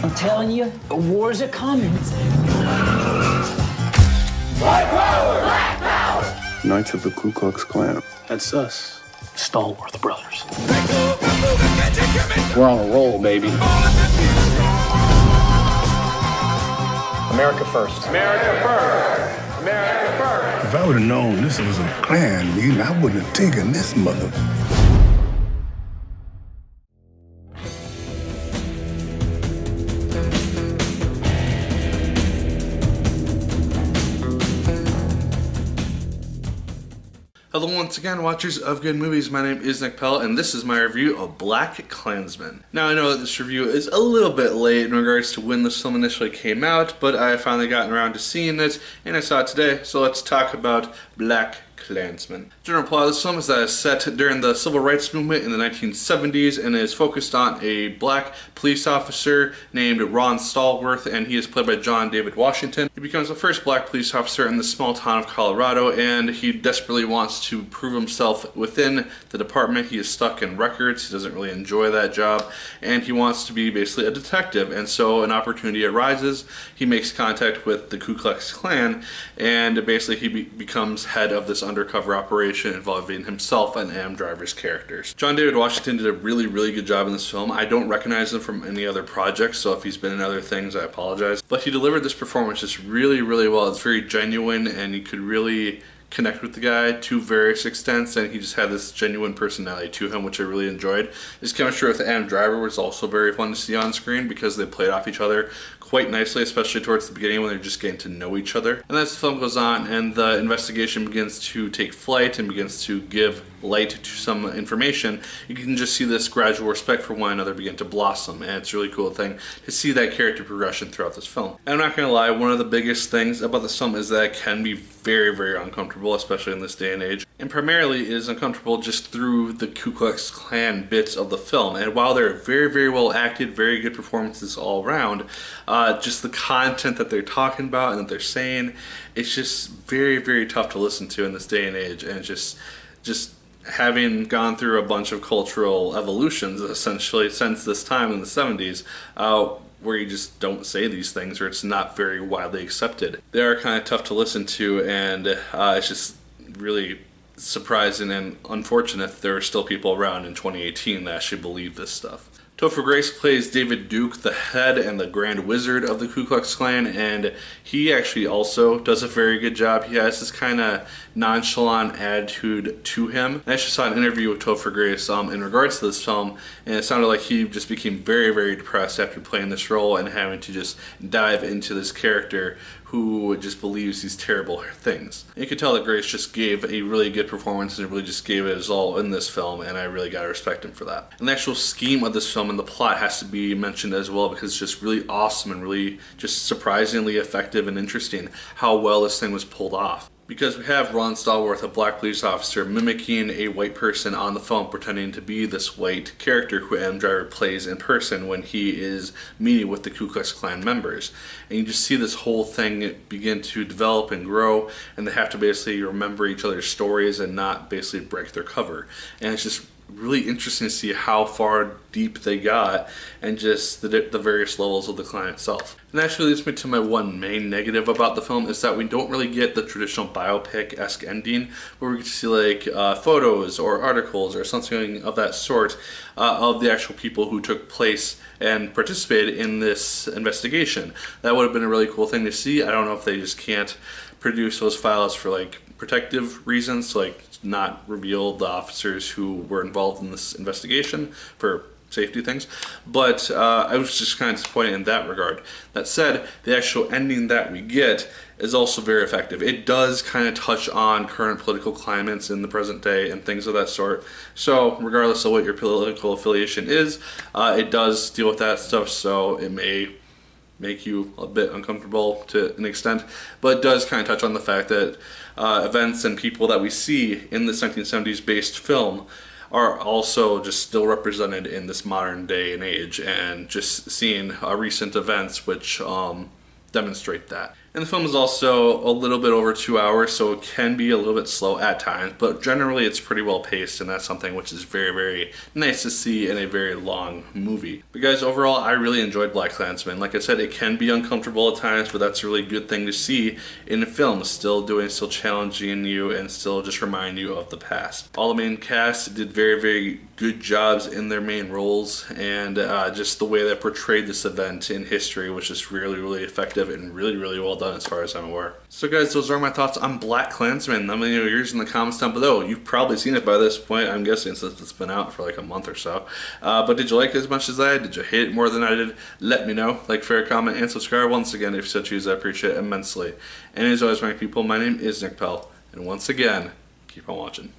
I'm telling you, wars are coming. Black power! Black power! Knights of the Ku Klux Klan. That's us, Stallworth brothers. We're on a roll, baby. America first. America first! America first! If I would have known this was a Klan meeting, I wouldn't have taken this mother. Hello once again, watchers of good movies. My name is Nick Pell, and this is my review of BlacKkKlansman. Now, I know that this review is a little bit late in regards to when this film initially came out, but I finally gotten around to seeing it, and I saw it today, so let's talk about BlacKkKlansman. General plot of this film is that it's set during the Civil Rights Movement in the 1970s, and is focused on a black police officer named Ron Stallworth, and he is played by John David Washington. He becomes the first black police officer in the small town of Colorado, and he desperately wants to prove himself within the department. He is stuck in records, he doesn't really enjoy that job, and he wants to be basically a detective. And so an opportunity arises, he makes contact with the Ku Klux Klan, and basically he becomes head of this undercover operation involving himself and Am Driver's characters. John David Washington did a really good job in this film. I don't recognize him from any other projects, so if he's been in other things, I apologize. But he delivered this performance just really well. It's very genuine, and you could really connect with the guy to various extents, and he just had this genuine personality to him, which I really enjoyed. His chemistry with Am Driver was also very fun to see on screen because they played off each other quite nicely, especially towards the beginning when they're just getting to know each other. And as the film goes on and the investigation begins to take flight and begins to give light to some information, you can just see this gradual respect for one another begin to blossom, and it's a really cool thing to see that character progression throughout this film. And I'm not gonna lie, one of the biggest things about this film is that it can be very uncomfortable, especially in this day and age. And primarily it is uncomfortable just through the Ku Klux Klan bits of the film. And while they're very well acted, very good performances all around, just the content that they're talking about and that they're saying, it's just very tough to listen to in this day and age. And just having gone through a bunch of cultural evolutions essentially since this time in the 70s, where you just don't say these things, or it's not very widely accepted. They are kind of tough to listen to, and it's just really surprising and unfortunate that there are still people around in 2018 that actually believe this stuff. Topher Grace plays David Duke, the head and the Grand Wizard of the Ku Klux Klan, and he actually also does a very good job. He has this kind of nonchalant attitude to him. I actually saw an interview with Topher Grace in regards to this film, and it sounded like he just became very depressed after playing this role and having to just dive into this character who just believes these terrible things. You could tell that Grace just gave a really good performance and really just gave it his all in this film, and I really gotta respect him for that. And the actual scheme of this film and the plot has to be mentioned as well, because it's just really awesome and really just surprisingly effective and interesting how well this thing was pulled off. Because we have Ron Stallworth, a black police officer, mimicking a white person on the phone, pretending to be this white character who Am Driver plays in person when he is meeting with the Ku Klux Klan members. And you just see this whole thing begin to develop and grow, and they have to basically remember each other's stories and not basically break their cover. And it's just really interesting to see how far deep they got, and just the various levels of the Klan itself. And that actually leads me to my one main negative about the film, is that we don't really get the traditional biopic-esque ending where we get to see like photos or articles or something of that sort of the actual people who took place and participated in this investigation. That would have been a really cool thing to see. I don't know if they just can't produce those files for like protective reasons, to like not reveal the officers who were involved in this investigation for safety things, but I was just kind of disappointed in that regard. That said, the actual ending that we get is also very effective. It does kind of touch on current political climates in the present day and things of that sort. So regardless of what your political affiliation is, it does deal with that stuff, so it may make you a bit uncomfortable to an extent, but it does kind of touch on the fact that events and people that we see in this 1970s based film are also just still represented in this modern day and age, and just seeing recent events which demonstrate that. And the film is also a little bit over 2 hours, so it can be a little bit slow at times, but generally it's pretty well paced, and that's something which is very, very nice to see in a very long movie. But guys, overall, I really enjoyed BlacKkKlansman. Like I said, it can be uncomfortable at times, but that's a really good thing to see in a film, still challenging you and still just remind you of the past. All the main cast did very, very good jobs in their main roles, and just the way that portrayed this event in history was just really, really effective and really, really well done as far as I'm aware. So guys, those are my thoughts on BlacKkKlansman. Let me know yours in the comments down below. You've probably seen it by this point, I'm guessing, since it's been out for like a month or so. But did you like it as much as I did? Did you hate it more than I did? Let me know. Like, favorite, comment, and subscribe once again if you so choose. I appreciate it immensely. And as always, my people, my name is Nick Pell, and once again, keep on watching.